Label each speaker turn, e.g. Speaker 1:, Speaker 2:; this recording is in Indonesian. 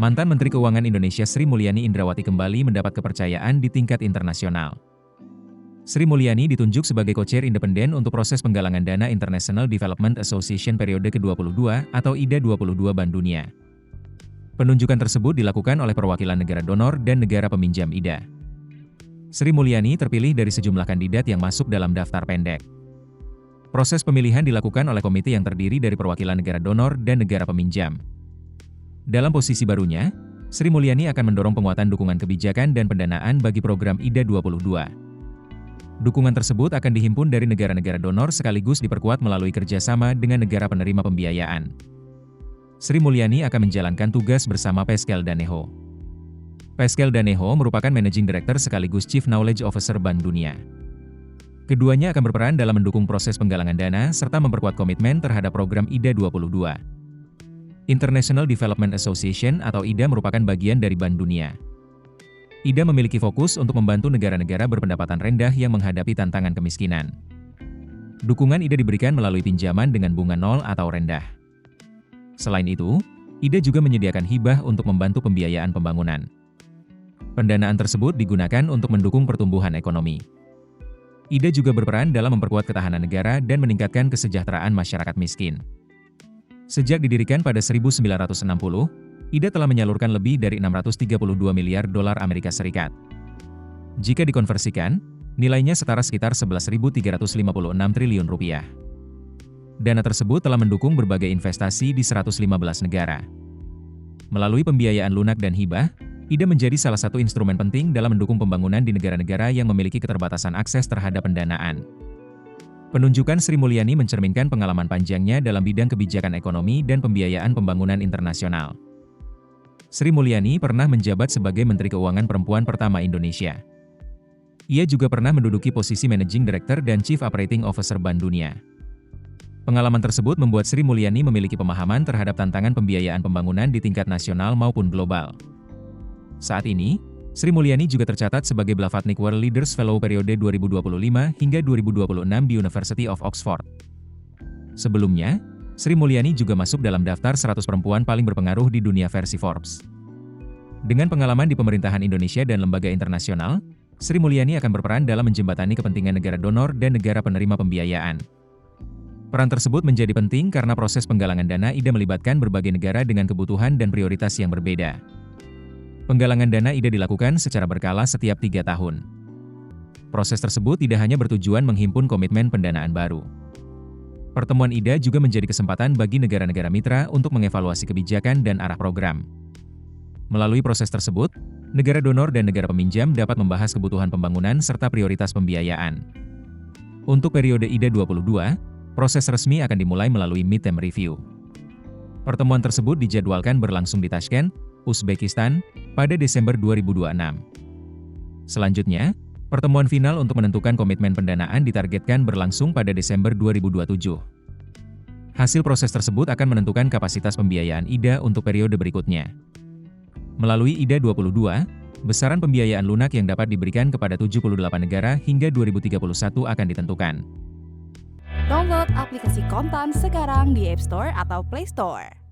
Speaker 1: Mantan Menteri Keuangan Indonesia Sri Mulyani Indrawati kembali mendapat kepercayaan di tingkat internasional. Sri Mulyani ditunjuk sebagai co-chair independen untuk proses penggalangan dana International Development Association periode ke-22 atau IDA 22 Bank Dunia. Penunjukan tersebut dilakukan oleh perwakilan negara donor dan negara peminjam IDA. Sri Mulyani terpilih dari sejumlah kandidat yang masuk dalam daftar pendek. Proses pemilihan dilakukan oleh komite yang terdiri dari perwakilan negara donor dan negara peminjam. Dalam posisi barunya, Sri Mulyani akan mendorong penguatan dukungan kebijakan dan pendanaan bagi program IDA 22. Dukungan tersebut akan dihimpun dari negara-negara donor sekaligus diperkuat melalui kerjasama dengan negara penerima pembiayaan. Sri Mulyani akan menjalankan tugas bersama Pascal Daneho. Pascal Daneho merupakan Managing Director sekaligus Chief Knowledge Officer Bank Dunia. Keduanya akan berperan dalam mendukung proses penggalangan dana serta memperkuat komitmen terhadap program IDA 22. International Development Association atau IDA merupakan bagian dari Bank Dunia. IDA memiliki fokus untuk membantu negara-negara berpendapatan rendah yang menghadapi tantangan kemiskinan. Dukungan IDA diberikan melalui pinjaman dengan bunga nol atau rendah. Selain itu, IDA juga menyediakan hibah untuk membantu pembiayaan pembangunan. Pendanaan tersebut digunakan untuk mendukung pertumbuhan ekonomi. IDA juga berperan dalam memperkuat ketahanan negara dan meningkatkan kesejahteraan masyarakat miskin. Sejak didirikan pada 1960, IDA telah menyalurkan lebih dari 632 miliar dolar Amerika Serikat. Jika dikonversikan, nilainya setara sekitar 11.356 triliun rupiah. Dana tersebut telah mendukung berbagai investasi di 115 negara. Melalui pembiayaan lunak dan hibah, IDA menjadi salah satu instrumen penting dalam mendukung pembangunan di negara-negara yang memiliki keterbatasan akses terhadap pendanaan. Penunjukan Sri Mulyani mencerminkan pengalaman panjangnya dalam bidang kebijakan ekonomi dan pembiayaan pembangunan internasional. Sri Mulyani pernah menjabat sebagai Menteri Keuangan Perempuan pertama Indonesia. Ia juga pernah menduduki posisi Managing Director dan Chief Operating Officer Bank Dunia. Pengalaman tersebut membuat Sri Mulyani memiliki pemahaman terhadap tantangan pembiayaan pembangunan di tingkat nasional maupun global. Saat ini, Sri Mulyani juga tercatat sebagai Blavatnik World Leaders Fellow periode 2025 hingga 2026 di University of Oxford. Sebelumnya, Sri Mulyani juga masuk dalam daftar 100 perempuan paling berpengaruh di dunia versi Forbes. Dengan pengalaman di pemerintahan Indonesia dan lembaga internasional, Sri Mulyani akan berperan dalam menjembatani kepentingan negara donor dan negara penerima pembiayaan. Peran tersebut menjadi penting karena proses penggalangan dana IDA melibatkan berbagai negara dengan kebutuhan dan prioritas yang berbeda. Penggalangan dana IDA dilakukan secara berkala setiap 3 tahun. Proses tersebut tidak hanya bertujuan menghimpun komitmen pendanaan baru. Pertemuan IDA juga menjadi kesempatan bagi negara-negara mitra untuk mengevaluasi kebijakan dan arah program. Melalui proses tersebut, negara donor dan negara peminjam dapat membahas kebutuhan pembangunan serta prioritas pembiayaan. Untuk periode IDA 22, proses resmi akan dimulai melalui midterm review. Pertemuan tersebut dijadwalkan berlangsung di Tashkent, Uzbekistan, pada Desember 2026. Selanjutnya, pertemuan final untuk menentukan komitmen pendanaan ditargetkan berlangsung pada Desember 2027. Hasil proses tersebut akan menentukan kapasitas pembiayaan IDA untuk periode berikutnya. Melalui IDA 22, besaran pembiayaan lunak yang dapat diberikan kepada 78 negara hingga 2031 akan ditentukan.
Speaker 2: Download aplikasi Kontan sekarang di App Store atau Play Store.